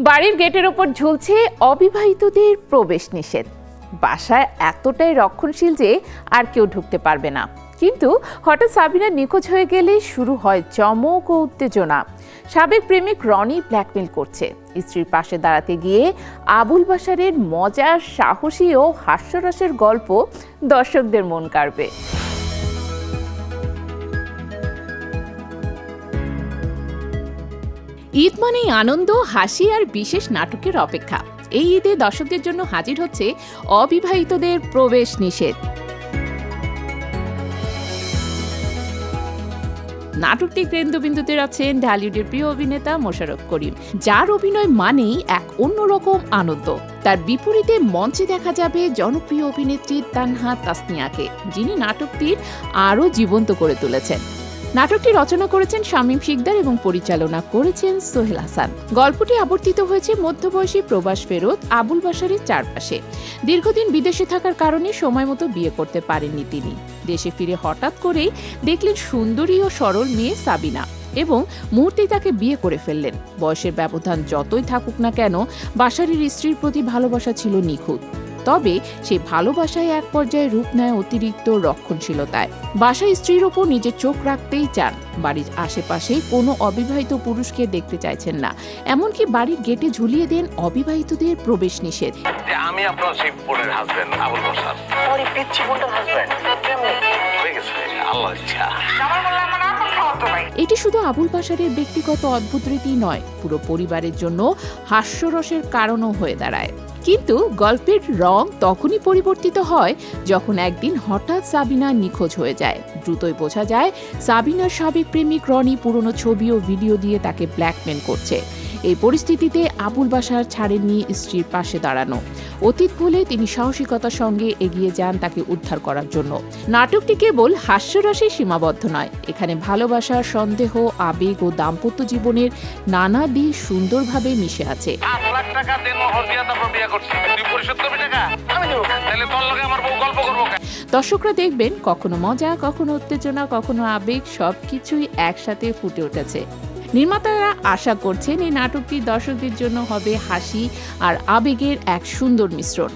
বাড়ির গেটের ওপর ঝুলছে অবিবাহিতদের প্রবেশ নিষেধ। বাসায় এতটাই রক্ষণশীল যে আর কেউ ঢুকতে পারবে না। কিন্তু হঠাৎ সাবিনা নিখোঁজ হয়ে গেলে শুরু হয় চমক ও উত্তেজনা। সাবেক প্রেমিক রনি ব্ল্যাকমেল করছে। স্ত্রীর পাশে দাঁড়াতে গিয়ে আবুল বাশারের মজার, সাহসী ও হাস্যরসের গল্প দর্শকদের মন কাড়বে। ঈদ মানেই আনন্দ, হাসি আর বিশেষ নাটকের অপেক্ষা। এই ঈদে দর্শকদের জন্য হাজির হচ্ছে অবিবাহিতদের প্রবেশ নিষেধ। নাটকটি কেন্দ্রবিন্দুতে আছেন ঢালিউডের প্রিয় অভিনেতা মোশাররফ করিম, যার অভিনয় মানেই এক অন্যরকম আনন্দ। তার বিপরীতে মঞ্চে দেখা যাবে জনপ্রিয় অভিনেত্রী তানহা তাসনিয়াকে, যিনি নাটকটির আরও জীবন্ত করে তুলেছেন। নাটকটি রচনা করেছেন শামীম শিকদার এবং পরিচালনা করেছেন সোহেল হাসান। গল্পটি আবর্তিত হয়েছে মধ্যবয়সী প্রবাস ফেরত আবুল বাশারের চারপাশে। দীর্ঘদিন বিদেশে থাকার কারণে সময় মতো বিয়ে করতে পারেননি তিনি। দেশে ফিরে হঠাৎ করেই দেখলেন সুন্দরী ও সরল মেয়ে সাবিনা এবং মুহূর্তেই তাকে বিয়ে করে ফেললেন। বয়সের ব্যবধান যতই থাকুক না কেন, বাশারের স্ত্রীর প্রতি ভালোবাসা ছিল নিখুঁত। তবে সেই ভালোবাসায় এক পর্যায়ে রূপ নেয় অতিরিক্ত রক্ষণশীলতায়। বাসায় স্ত্রীর ওপর নিজের চোখ রাখতেই চান। বাড়ির আশেপাশে কোনো অবিবাহিত পুরুষকে দেখতে চাইছেন না। এমনকি বাড়ির গেটে ঝুলিয়ে দেন অবিবাহিতদের প্রবেশ নিষেধ। আমি আপনার সেই বোনের হাজবেন্ড আবুল বাশার। ওই পিচ্চি বোনের হাজবেন্ড হয়ে গেছে, আল্লাহর ইচ্ছা। এটি শুধু আবুল বাশারের ব্যক্তিগত অদ্ভুত রীতি নয়, পুরো পরিবারের জন্য হাস্যরসের কারণও হয়ে দাঁড়ায়। কিন্তু গল্পের রং তখনই পরিবর্তিত হয় যখন একদিন হঠাৎ সাবিনা নিখোঁজ হয়ে যায়। দ্রুতই বোঝা যায় সাবিনার সাবেক প্রেমিক রনি পুরনো ছবি ও ভিডিও দিয়ে তাকে ব্ল্যাকমেল করছে। এই পরিস্থিতিতে আবুল বাশার ছাড়েননি স্ত্রীর পাশে দাঁড়ানো। অতীত ভুলে তিনি সাহসিকতার সঙ্গে এগিয়ে যান তাকে উদ্ধার করার জন্য। নাটকটি কেবল হাস্যরসে সীমাবদ্ধ নয়, এখানে ভালোবাসা, সন্দেহ, আবেগ ও দাম্পত্য জীবনের নানা দিক সুন্দরভাবে মিশে আছে। দর্শকরা দেখবেন কখনো মজা, কখনো উত্তেজনা, কখনো আবেগ, সবকিছুই একসাথে ফুটে উঠেছে। নির্মাতারা আশা করছেন এই নাটকটি দর্শকদের জন্য হবে হাসি আর আবেগের এক সুন্দর মিশ্রণ।